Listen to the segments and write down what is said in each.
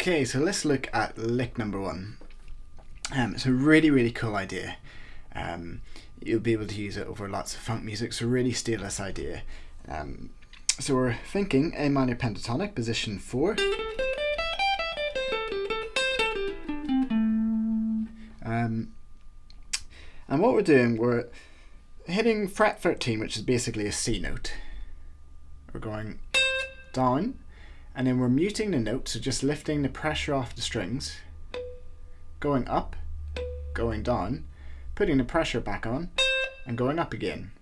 Okay, so let's look at lick number 1. It's a really cool idea. You'll be able to use it over lots of funk music, so really steal this idea. So we're thinking A minor pentatonic, position 4. And what we're doing, we're hitting fret 13, which is basically a C note. We're going down, and then we're muting the note, so just lifting the pressure off the strings, going up, going down, putting the pressure back on, and going up again.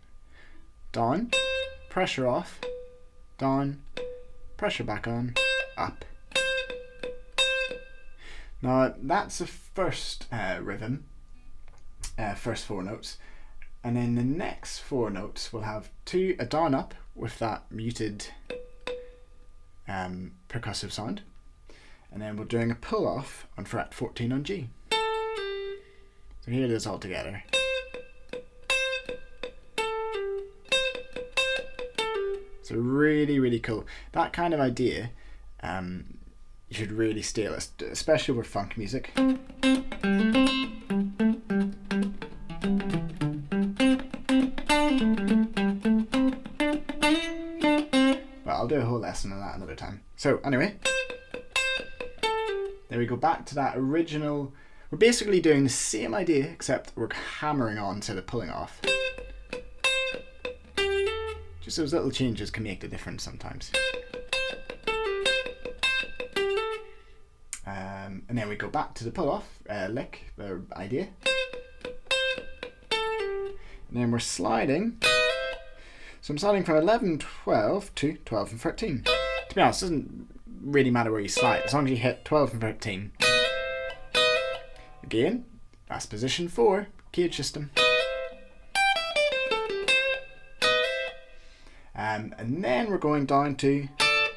Down, pressure off, down, pressure back on, up. Now that's the first rhythm, first 4 notes, and then the next 4 notes will have a down up with that muted percussive sound, and then we're doing a pull off on fret 14 on G. So here it is all together. So really cool. That kind of idea, you should really steal it, especially with funk music. I'll do a whole lesson on that another time. So anyway, there we go, back to that original. We're basically doing the same idea, except we're hammering on instead of pulling off. Just those little changes can make the difference sometimes. And then we go back to the pull off lick, the idea. And then we're sliding. So I'm sliding from 11, 12 to 12 and 13. To be honest, it doesn't really matter where you slide, as long as you hit 12 and 13. Again, that's position 4, cage system. And then we're going down to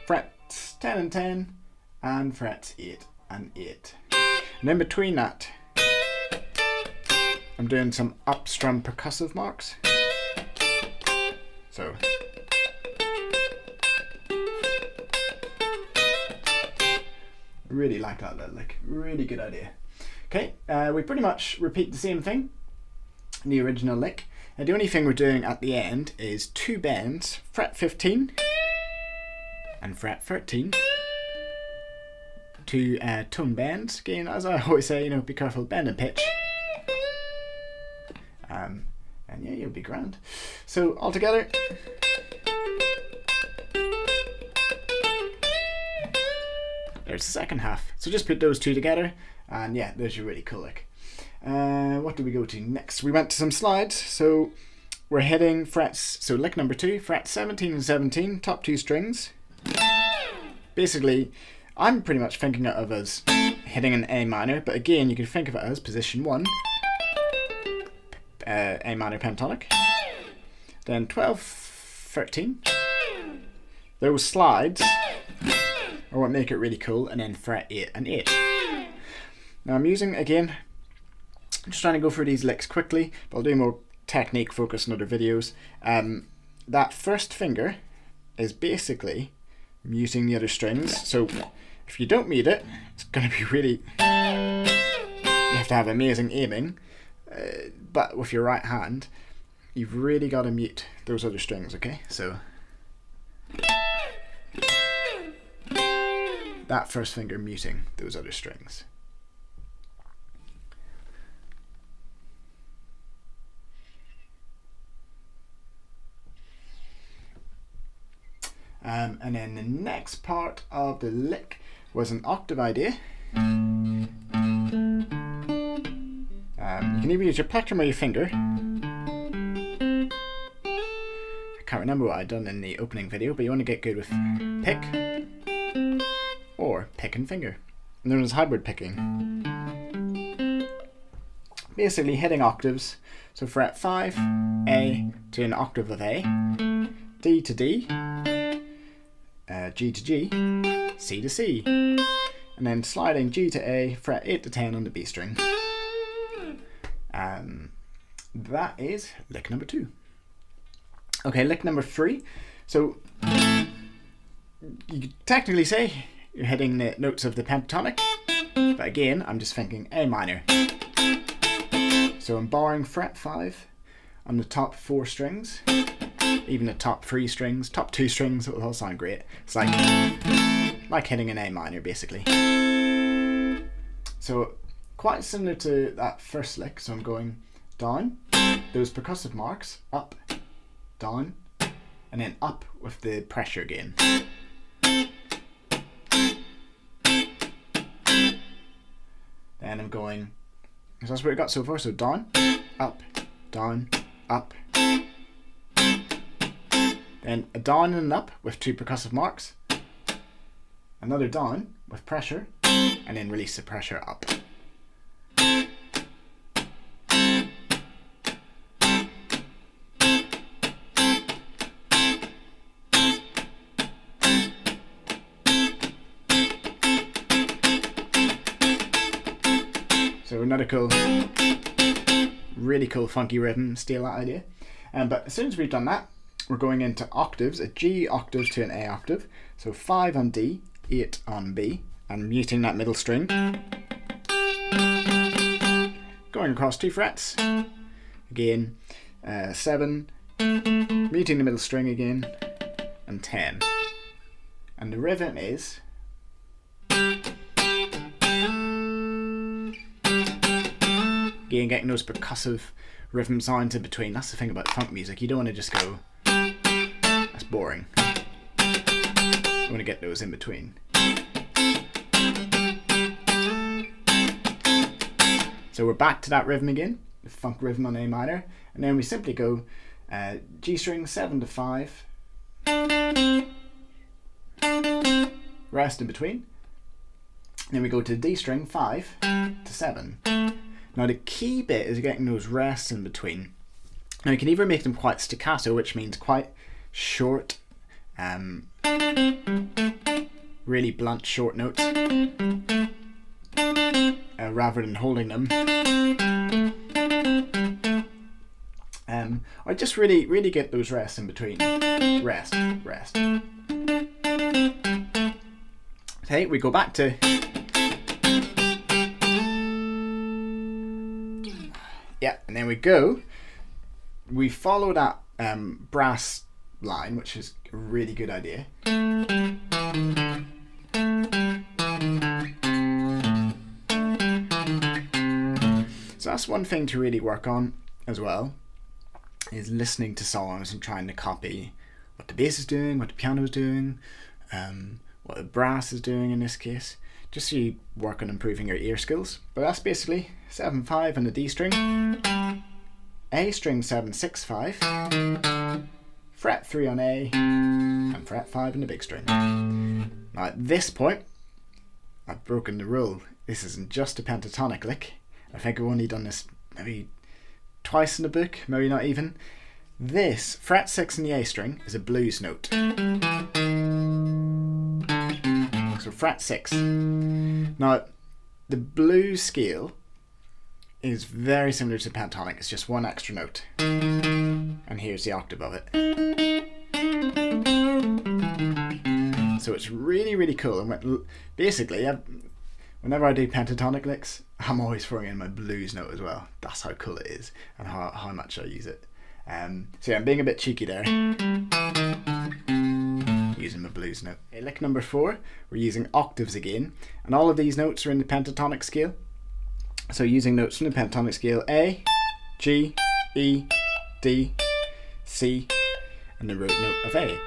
frets 10 and 10, and frets 8 and 8. And in between that, I'm doing some upstrum percussive marks. So really like that little lick, really good idea. Okay, we pretty much repeat the same thing in the original lick. Now the only thing we're doing at the end is 2 bends, fret 15 and fret 13. 2 tone bends, again as I always say, be careful, bend and pitch. And yeah, you'll be grand. So all together. There's the second half. So just put those 2 together, and yeah, there's your really cool lick. What did we go to next? We went to some slides. So we're hitting frets, so lick number 2, fret 17 and 17, top 2 strings. Basically, I'm pretty much thinking of it as hitting an A minor, but again, you can think of it as position 1, A minor pentatonic, then 12, 13. Those slides are what make it really cool, and then fret 8 and 8. Now I'm using, again, I'm just trying to go through these licks quickly, but I'll do more technique focus in other videos. That first finger is basically muting the other strings, so if you don't mute it, it's going to be really, you have to have amazing aiming, but with your right hand, you've really got to mute those other strings, okay? So that first finger muting those other strings. And then the next part of the lick was an octave idea. You can either use your plectrum or your finger. I can't remember what I'd done in the opening video, but you want to get good with pick or pick and finger, known as hybrid picking. Basically hitting octaves, so fret 5, A to an octave of A, D to D, G to G, C to C, and then sliding G to A, fret 8 to 10 on the B string. That is lick number 2. Okay, lick number 3. So you could technically say you're hitting the notes of the pentatonic, but again, I'm just thinking A minor. So I'm borrowing fret 5 on the top 4 strings, even the top 3 strings, top 2 strings, it'll all sound great. It's like hitting an A minor basically. So quite similar to that first lick, so I'm going down, those percussive marks, up, down, and then up with the pressure again. Then I'm going, so that's what we got so far, so down, up, down, up. Then a down and an up with 2 percussive marks, another down with pressure, and then release the pressure up. So another cool, really cool funky rhythm, steal that idea. But as soon as we've done that, we're going into octaves, a G octave to an A octave. So 5 on D, 8 on B, and muting that middle string. Going across 2 frets, again, 7, muting the middle string again, and 10. And the rhythm is again getting those percussive rhythm sounds in between. That's the thing about funk music, you don't want to just go, that's boring. You want to get those in between. So we're back to that rhythm again, the funk rhythm on A minor, and then we simply go G string 7 to 5, rest in between, then we go to D string 5 to 7. Now the key bit is getting those rests in between. Now you can either make them quite staccato, which means quite short, really blunt short notes, rather than holding them, or just really get those rests in between. Rest, rest. Okay, we go back to and then we follow that brass line, which is a really good idea. So that's one thing to really work on as well, is listening to songs and trying to copy what the bass is doing, what the piano is doing, what the brass is doing in this case, just so you work on improving your ear skills. But that's basically 7-5 on the D string, A string 7-6-5, fret 3 on A, and fret 5 on the big string. Now at this point, I've broken the rule. This isn't just a pentatonic lick. I think I've only done this maybe twice in the book, maybe not even. This, fret 6 in the A string, is a blues note. So fret 6. Now, the blues scale is very similar to pentatonic, it's just one extra note. And here's the octave of it. So it's really cool. And basically, whenever I do pentatonic licks, I'm always throwing in my blues note as well. That's how cool it is and how much I use it. So yeah, I'm being a bit cheeky there, using my blues note. Okay, lick number 4, we're using octaves again, and all of these notes are in the pentatonic scale. So using notes from the pentatonic scale: A, G, E, D, C, and the root note of A.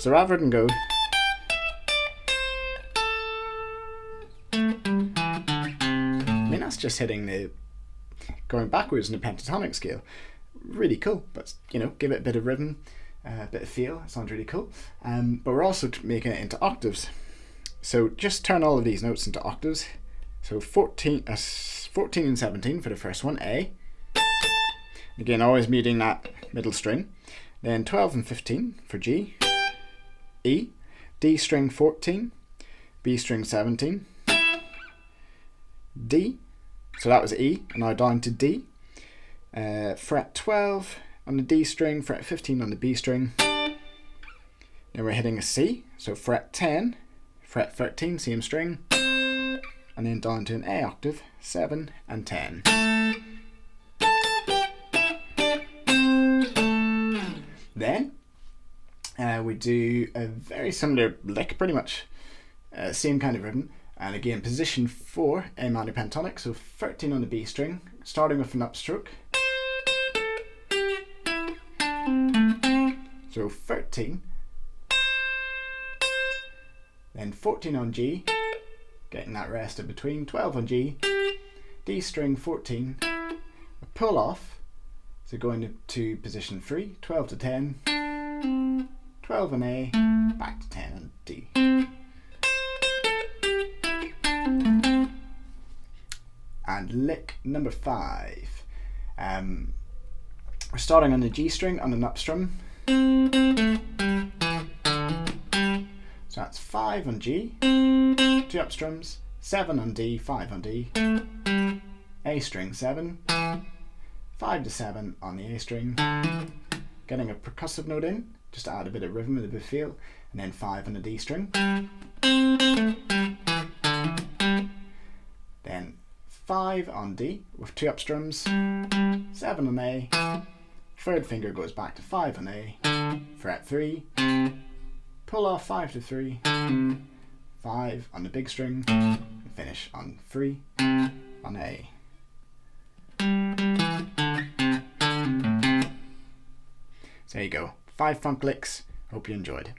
So rather than go, I mean, that's just hitting going backwards in the pentatonic scale. Really cool, but you know, give it a bit of rhythm, a bit of feel. It sounds really cool. But we're also making it into octaves. So just turn all of these notes into octaves. So 14 and 17 for the first one, A. Again, always muting that middle string. Then 12 and 15 for G, E, D string 14, B string 17, D, so that was E, and now down to D, fret 12 on the D string, fret 15 on the B string, then we're hitting a C, so fret 10, fret 13, same string, and then down to an A octave, 7 and 10. Then we do a very similar lick, pretty much same kind of rhythm, and again position 4, A minor pentatonic, so 13 on the B string, starting with an upstroke. So 13, then 14 on G, getting that rest in between, 12 on G, D string 14, a pull off, so going to position 3, 12 to 10, 12 on A, back to 10 on D. And lick number 5. We're starting on the G string on an up strum. So that's 5 on G, 2 up strums, 7 on D, 5 on D, A string 7, 5 to 7 on the A string, getting a percussive note in, just to add a bit of rhythm and a bit of feel, and then 5 on the D string. Then 5 on D with 2 up strums, 7 on A, third finger goes back to 5 on A, fret 3, pull off 5 to 3, 5 on the big string, and finish on 3 on A. So there you go, 5 funk licks. Hope you enjoyed.